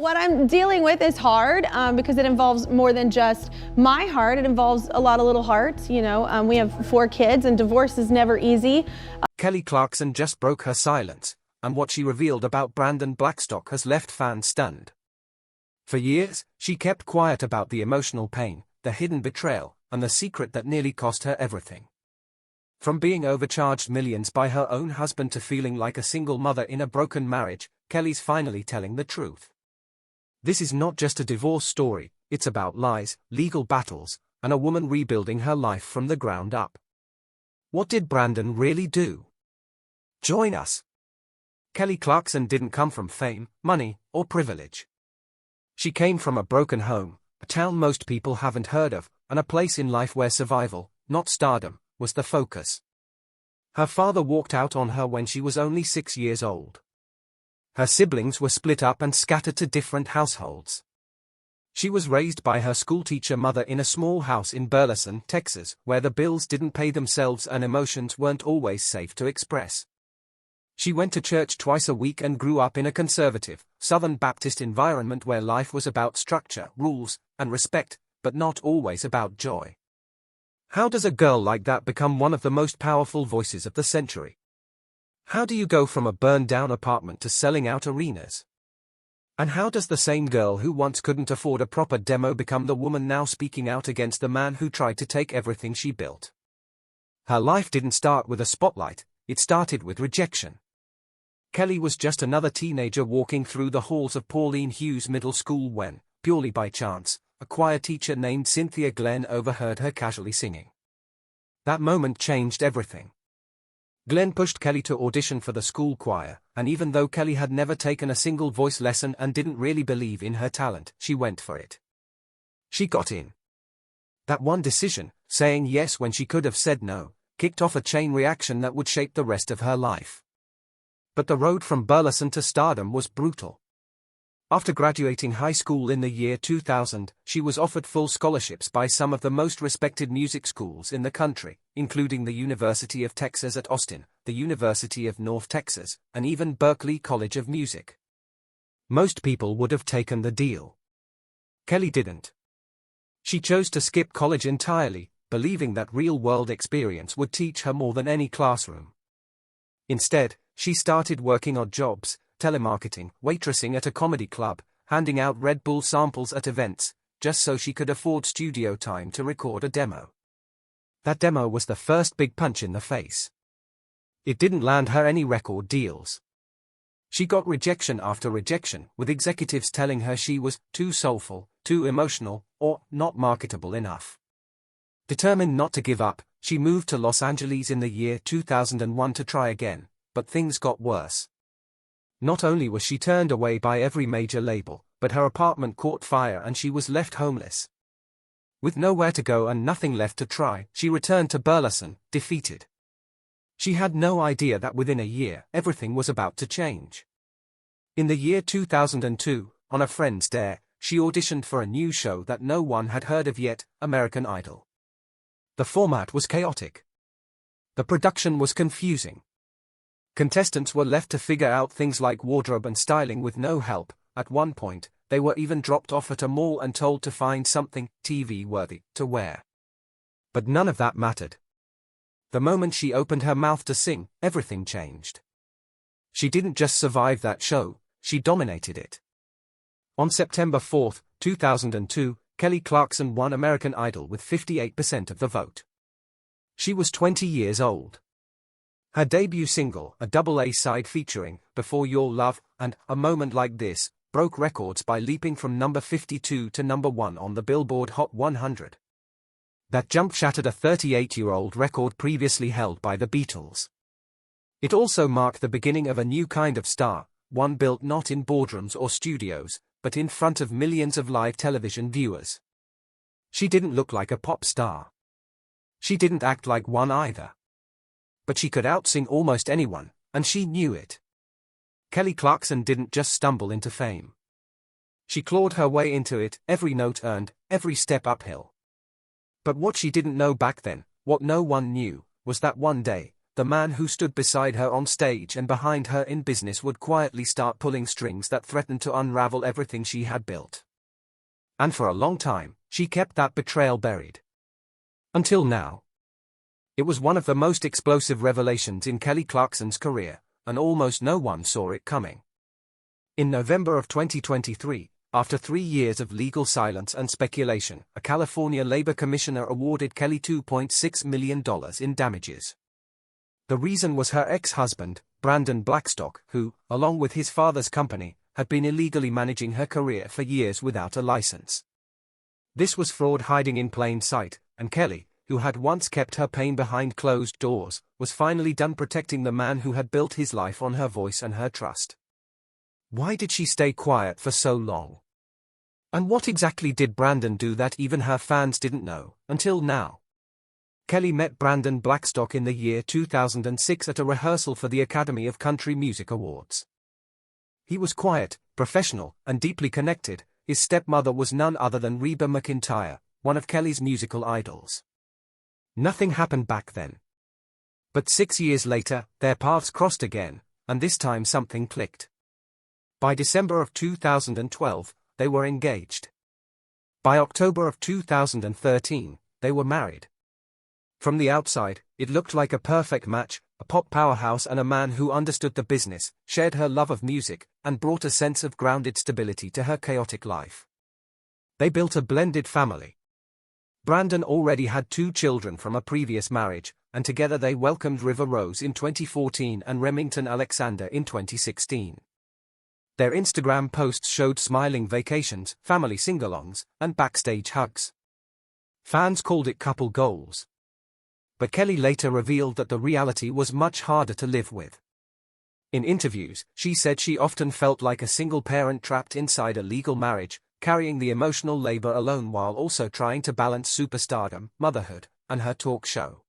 What I'm dealing with is hard because it involves more than just my heart. It involves a lot of little hearts. We have 4 kids and divorce is never easy. Kelly Clarkson just broke her silence, and what she revealed about Brandon Blackstock has left fans stunned. For years, she kept quiet about the emotional pain, the hidden betrayal, and the secret that nearly cost her everything. From being overcharged millions by her own husband to feeling like a single mother in a broken marriage, Kelly's finally telling the truth. This is not just a divorce story, it's about lies, legal battles, and a woman rebuilding her life from the ground up. What did Brandon really do? Join us. Kelly Clarkson didn't come from fame, money, or privilege. She came from a broken home, a town most people haven't heard of, and a place in life where survival, not stardom, was the focus. Her father walked out on her when she was only 6 years old. Her siblings were split up and scattered to different households. She was raised by her schoolteacher mother in a small house in Burleson, Texas, where the bills didn't pay themselves and emotions weren't always safe to express. She went to church twice a week and grew up in a conservative, Southern Baptist environment where life was about structure, rules, and respect, but not always about joy. How does a girl like that become one of the most powerful voices of the century? How do you go from a burned-down apartment to selling out arenas? And how does the same girl who once couldn't afford a proper demo become the woman now speaking out against the man who tried to take everything she built? Her life didn't start with a spotlight, it started with rejection. Kelly was just another teenager walking through the halls of Pauline Hughes Middle School when, purely by chance, a choir teacher named Cynthia Glenn overheard her casually singing. That moment changed everything. Glenn pushed Kelly to audition for the school choir, and even though Kelly had never taken a single voice lesson and didn't really believe in her talent, she went for it. She got in. That one decision, saying yes when she could have said no, kicked off a chain reaction that would shape the rest of her life. But the road from Burleson to stardom was brutal. After graduating high school in the year 2000, she was offered full scholarships by some of the most respected music schools in the country, including the University of Texas at Austin, the University of North Texas, and even Berklee College of Music. Most people would have taken the deal. Kelly didn't. She chose to skip college entirely, believing that real-world experience would teach her more than any classroom. Instead, she started working odd jobs, telemarketing, waitressing at a comedy club, handing out Red Bull samples at events, just so she could afford studio time to record a demo. That demo was the first big punch in the face. It didn't land her any record deals. She got rejection after rejection, with executives telling her she was too soulful, too emotional, or not marketable enough. Determined not to give up, she moved to Los Angeles in the year 2001 to try again, but things got worse. Not only was she turned away by every major label, but her apartment caught fire and she was left homeless. With nowhere to go and nothing left to try, she returned to Burleson, defeated. She had no idea that within a year, everything was about to change. In the year 2002, on a friend's dare, she auditioned for a new show that no one had heard of yet, American Idol. The format was chaotic. The production was confusing. Contestants were left to figure out things like wardrobe and styling with no help. At one point, they were even dropped off at a mall and told to find something TV-worthy to wear. But none of that mattered. The moment she opened her mouth to sing, everything changed. She didn't just survive that show, she dominated it. On September 4, 2002, Kelly Clarkson won American Idol with 58% of the vote. She was 20 years old. Her debut single, a double A-side featuring Before Your Love and A Moment Like This, broke records by leaping from number 52 to number 1 on the Billboard Hot 100. That jump shattered a 38-year-old record previously held by the Beatles. It also marked the beginning of a new kind of star, one built not in boardrooms or studios, but in front of millions of live television viewers. She didn't look like a pop star. She didn't act like one either. But she could outsing almost anyone, and she knew it. Kelly Clarkson didn't just stumble into fame. She clawed her way into it, every note earned, every step uphill. But what she didn't know back then, what no one knew, was that one day, the man who stood beside her on stage and behind her in business would quietly start pulling strings that threatened to unravel everything she had built. And for a long time, she kept that betrayal buried. Until now. It was one of the most explosive revelations in Kelly Clarkson's career, and almost no one saw it coming. In November of 2023, after 3 years of legal silence and speculation, a California labor commissioner awarded Kelly $2.6 million in damages. The reason was her ex-husband, Brandon Blackstock, who, along with his father's company, had been illegally managing her career for years without a license. This was fraud hiding in plain sight, and Kelly, who had once kept her pain behind closed doors, was finally done protecting the man who had built his life on her voice and her trust. Why did she stay quiet for so long? And what exactly did Brandon do that even her fans didn't know, until now? Kelly met Brandon Blackstock in the year 2006 at a rehearsal for the Academy of Country Music Awards. He was quiet, professional, and deeply connected. His stepmother was none other than Reba McEntire, one of Kelly's musical idols. Nothing happened back then. But 6 years later, their paths crossed again, and this time something clicked. By December of 2012, they were engaged. By October of 2013, they were married. From the outside, it looked like a perfect match, a pop powerhouse and a man who understood the business, shared her love of music, and brought a sense of grounded stability to her chaotic life. They built a blended family. Brandon already had 2 children from a previous marriage, and together they welcomed River Rose in 2014 and Remington Alexander in 2016. Their Instagram posts showed smiling vacations, family sing-alongs, and backstage hugs. Fans called it couple goals. But Kelly later revealed that the reality was much harder to live with. In interviews, she said she often felt like a single parent trapped inside a legal marriage, carrying the emotional labor alone while also trying to balance superstardom, motherhood, and her talk show.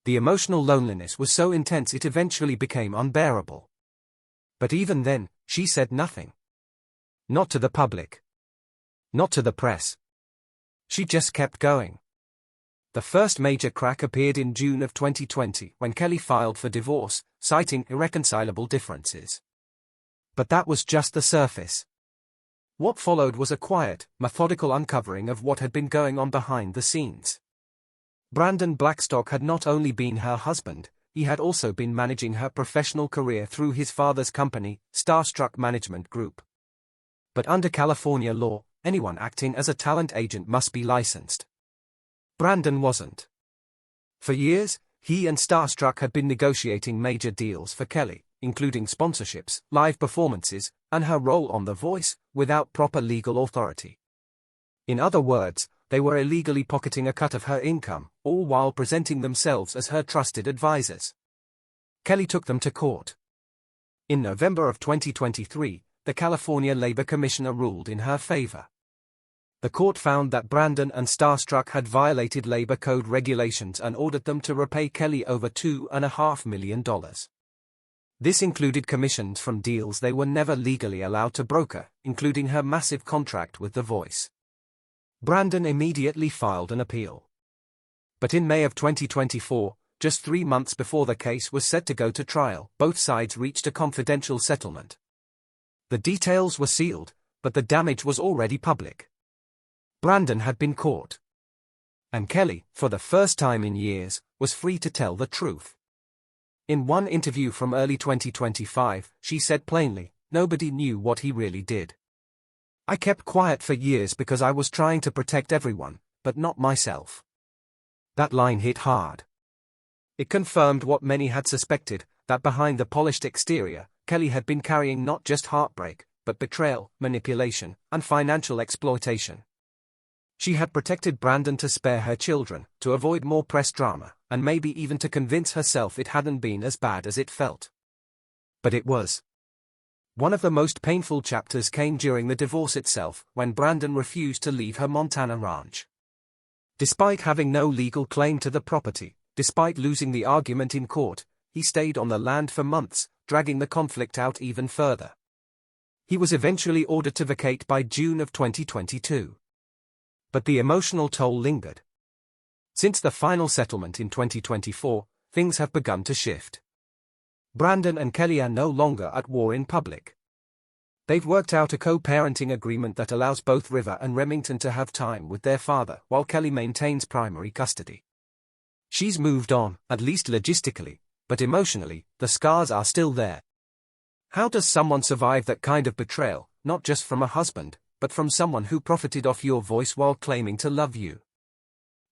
The emotional loneliness was so intense it eventually became unbearable. But even then, she said nothing. Not to the public. Not to the press. She just kept going. The first major crack appeared in June of 2020 when Kelly filed for divorce, citing irreconcilable differences. But that was just the surface. What followed was a quiet, methodical uncovering of what had been going on behind the scenes. Brandon Blackstock had not only been her husband, he had also been managing her professional career through his father's company, Starstruck Management Group. But under California law, anyone acting as a talent agent must be licensed. Brandon wasn't. For years, he and Starstruck had been negotiating major deals for Kelly, including sponsorships, live performances, and her role on The Voice, without proper legal authority. In other words, they were illegally pocketing a cut of her income, all while presenting themselves as her trusted advisors. Kelly took them to court. In November of 2023, the California Labor Commissioner ruled in her favor. The court found that Brandon and Starstruck had violated labor code regulations and ordered them to repay Kelly over $2.5 million. This included commissions from deals they were never legally allowed to broker, including her massive contract with The Voice. Brandon immediately filed an appeal. But in May of 2024, just 3 months before the case was set to go to trial, both sides reached a confidential settlement. The details were sealed, but the damage was already public. Brandon had been caught. And Kelly, for the first time in years, was free to tell the truth. In one interview from early 2025, she said plainly, "Nobody knew what he really did. I kept quiet for years because I was trying to protect everyone, but not myself." That line hit hard. It confirmed what many had suspected, that behind the polished exterior, Kelly had been carrying not just heartbreak, but betrayal, manipulation, and financial exploitation. She had protected Brandon to spare her children, to avoid more press drama, and maybe even to convince herself it hadn't been as bad as it felt. But it was. One of the most painful chapters came during the divorce itself, when Brandon refused to leave her Montana ranch. Despite having no legal claim to the property, despite losing the argument in court, he stayed on the land for months, dragging the conflict out even further. He was eventually ordered to vacate by June of 2022. But the emotional toll lingered. Since the final settlement in 2024, things have begun to shift. Brandon and Kelly are no longer at war in public. They've worked out a co-parenting agreement that allows both River and Remington to have time with their father, while Kelly maintains primary custody. She's moved on, at least logistically, but emotionally, the scars are still there. How does someone survive that kind of betrayal, not just from a husband, but from someone who profited off your voice while claiming to love you?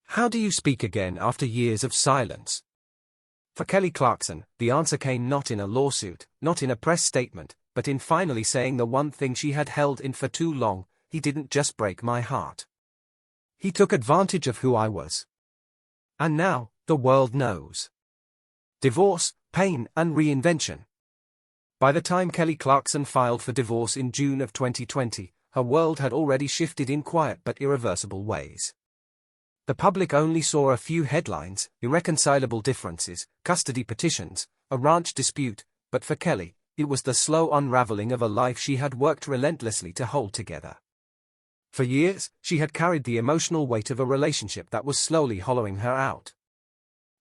How do you speak again after years of silence? For Kelly Clarkson, the answer came not in a lawsuit, not in a press statement, but in finally saying the one thing she had held in for too long: he didn't just break my heart. He took advantage of who I was. And now, the world knows. Divorce, pain, and reinvention. By the time Kelly Clarkson filed for divorce in June of 2020, her world had already shifted in quiet but irreversible ways. The public only saw a few headlines: irreconcilable differences, custody petitions, a ranch dispute, but for Kelly, it was the slow unraveling of a life she had worked relentlessly to hold together. For years, she had carried the emotional weight of a relationship that was slowly hollowing her out.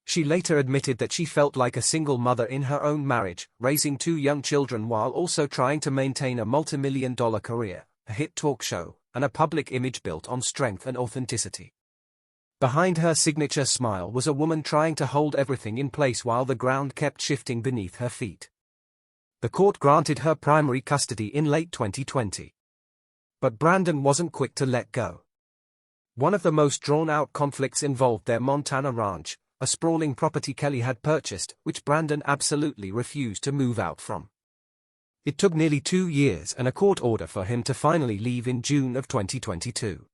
She later admitted that she felt like a single mother in her own marriage, raising 2 young children while also trying to maintain a multi-million-dollar career, a hit talk show, and a public image built on strength and authenticity. Behind her signature smile was a woman trying to hold everything in place while the ground kept shifting beneath her feet. The court granted her primary custody in late 2020. But Brandon wasn't quick to let go. One of the most drawn-out conflicts involved their Montana ranch, a sprawling property Kelly had purchased, which Brandon absolutely refused to move out from. It took nearly 2 years and a court order for him to finally leave in June of 2022.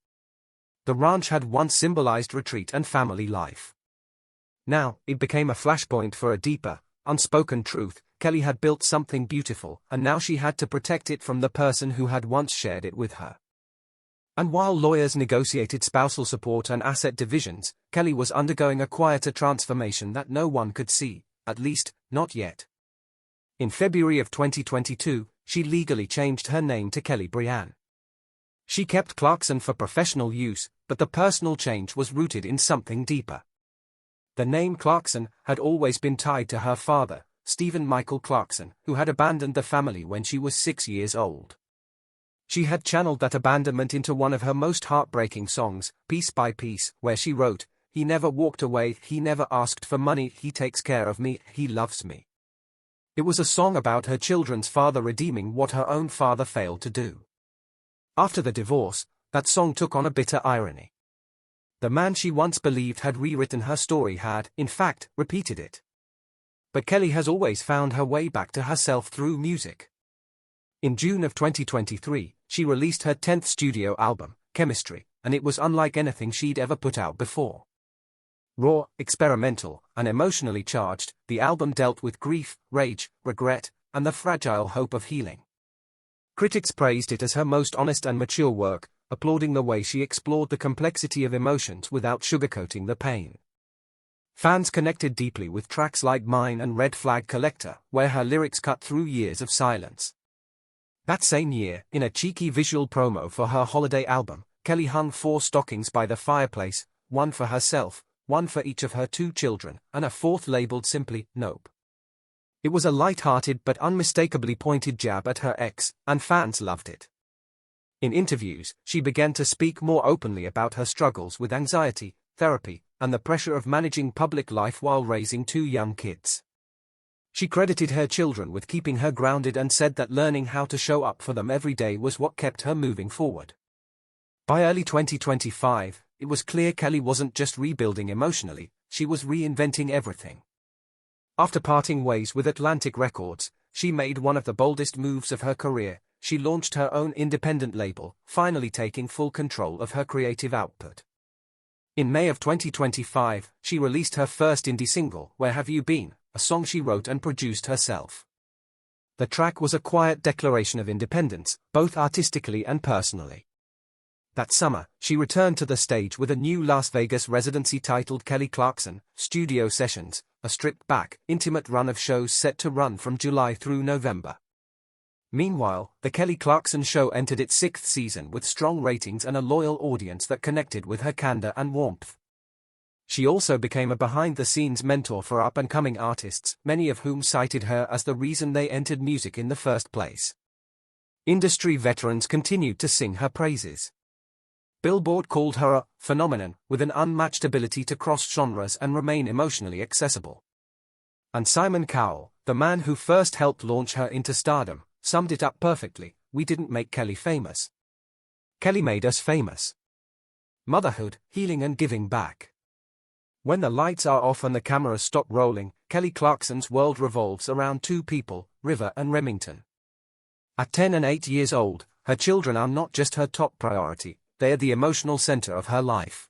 The ranch had once symbolized retreat and family life. Now, it became a flashpoint for a deeper, unspoken truth: Kelly had built something beautiful, and now she had to protect it from the person who had once shared it with her. And while lawyers negotiated spousal support and asset divisions, Kelly was undergoing a quieter transformation that no one could see, at least, not yet. In February of 2022, she legally changed her name to Kelly Brianne. She kept Clarkson for professional use, but the personal change was rooted in something deeper. The name Clarkson had always been tied to her father, Stephen Michael Clarkson, who had abandoned the family when she was 6 years old. She had channeled that abandonment into one of her most heartbreaking songs, Piece by Piece, where she wrote, "He never walked away, he never asked for money, he takes care of me, he loves me." It was a song about her children's father redeeming what her own father failed to do. After the divorce, that song took on a bitter irony. The man she once believed had rewritten her story had, in fact, repeated it. But Kelly has always found her way back to herself through music. In June of 2023, she released her 10th studio album, Chemistry, and it was unlike anything she'd ever put out before. Raw, experimental, and emotionally charged, the album dealt with grief, rage, regret, and the fragile hope of healing. Critics praised it as her most honest and mature work, applauding the way she explored the complexity of emotions without sugarcoating the pain. Fans connected deeply with tracks like Mine and Red Flag Collector, where her lyrics cut through years of silence. That same year, in a cheeky visual promo for her holiday album, Kelly hung 4 stockings by the fireplace, one for herself, one for each of her 2 children, and a 4th labeled simply, Nope. It was a light-hearted but unmistakably pointed jab at her ex, and fans loved it. In interviews, she began to speak more openly about her struggles with anxiety, therapy, and the pressure of managing public life while raising 2 young kids. She credited her children with keeping her grounded and said that learning how to show up for them every day was what kept her moving forward. By early 2025, it was clear Kelly wasn't just rebuilding emotionally, she was reinventing everything. After parting ways with Atlantic Records, she made one of the boldest moves of her career. She launched her own independent label, finally taking full control of her creative output. In May of 2025, she released her first indie single, Where Have You Been?, a song she wrote and produced herself. The track was a quiet declaration of independence, both artistically and personally. That summer, she returned to the stage with a new Las Vegas residency titled Kelly Clarkson Studio Sessions, a stripped-back, intimate run of shows set to run from July through November. Meanwhile, The Kelly Clarkson Show entered its 6th season with strong ratings and a loyal audience that connected with her candor and warmth. She also became a behind-the-scenes mentor for up-and-coming artists, many of whom cited her as the reason they entered music in the first place. Industry veterans continued to sing her praises. Billboard called her a phenomenon with an unmatched ability to cross genres and remain emotionally accessible. And Simon Cowell, the man who first helped launch her into stardom, summed it up perfectly: "We didn't make Kelly famous. Kelly made us famous." Motherhood, healing and giving back. When the lights are off and the cameras stop rolling, Kelly Clarkson's world revolves around two people, River and Remington. At 10 and 8 years old, her children are not just her top priority, they are the emotional center of her life.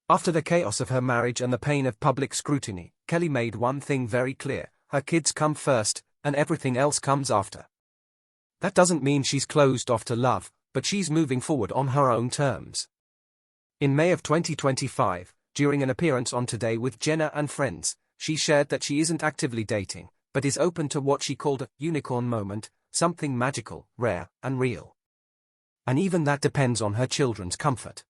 After the chaos of her marriage and the pain of public scrutiny, Kelly made one thing very clear: her kids come first, and everything else comes after. That doesn't mean she's closed off to love, but she's moving forward on her own terms. In May of 2025, during an appearance on Today with Jenna and Friends, she shared that she isn't actively dating, but is open to what she called a unicorn moment, something magical, rare, and real. And even that depends on her children's comfort.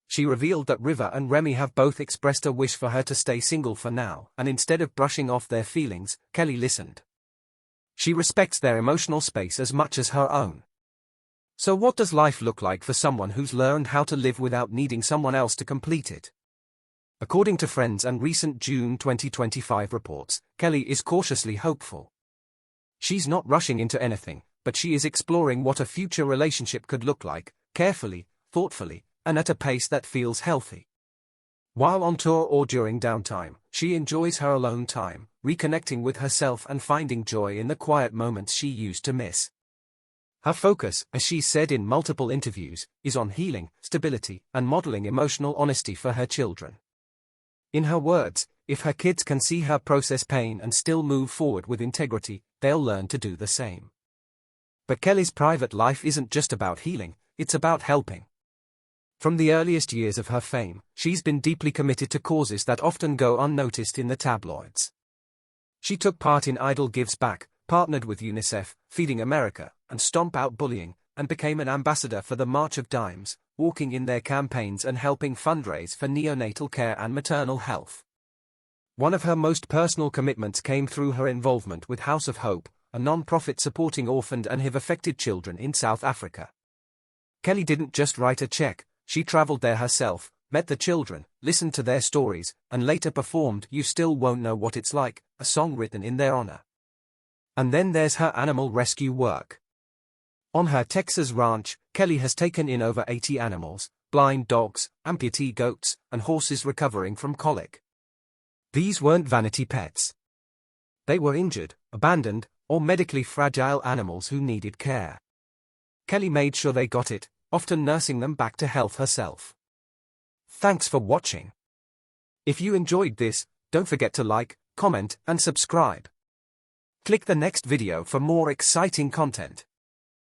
She revealed that River and Remy have both expressed a wish for her to stay single for now, and instead of brushing off their feelings, Kelly listened. She respects their emotional space as much as her own. So what does life look like for someone who's learned how to live without needing someone else to complete it? According to Friends and recent June 2025 reports, Kelly is cautiously hopeful. She's not rushing into anything, but she is exploring what a future relationship could look like, carefully, thoughtfully, and at a pace that feels healthy. While on tour or during downtime, she enjoys her alone time, reconnecting with herself and finding joy in the quiet moments she used to miss. Her focus, as she said in multiple interviews, is on healing, stability, and modeling emotional honesty for her children. In her words, if her kids can see her process pain and still move forward with integrity, they'll learn to do the same. But Kelly's private life isn't just about healing, it's about helping. From the earliest years of her fame, she's been deeply committed to causes that often go unnoticed in the tabloids. She took part in Idol Gives Back, partnered with UNICEF, Feeding America, and Stomp Out Bullying, and became an ambassador for the March of Dimes, walking in their campaigns and helping fundraise for neonatal care and maternal health. One of her most personal commitments came through her involvement with House of Hope, a non-profit supporting orphaned and HIV-affected children in South Africa. Kelly didn't just write a check, she traveled there herself, met the children, listened to their stories, and later performed You Still Won't Know What It's Like, a song written in their honor. And then there's her animal rescue work. On her Texas ranch, Kelly has taken in over 80 animals, blind dogs, amputee goats, and horses recovering from colic. These weren't vanity pets. They were injured, abandoned, or medically fragile animals who needed care. Kelly made sure they got it, often nursing them back to health herself. Thanks for watching. If you enjoyed this, don't forget to like, comment, and subscribe. Click the next video for more exciting content.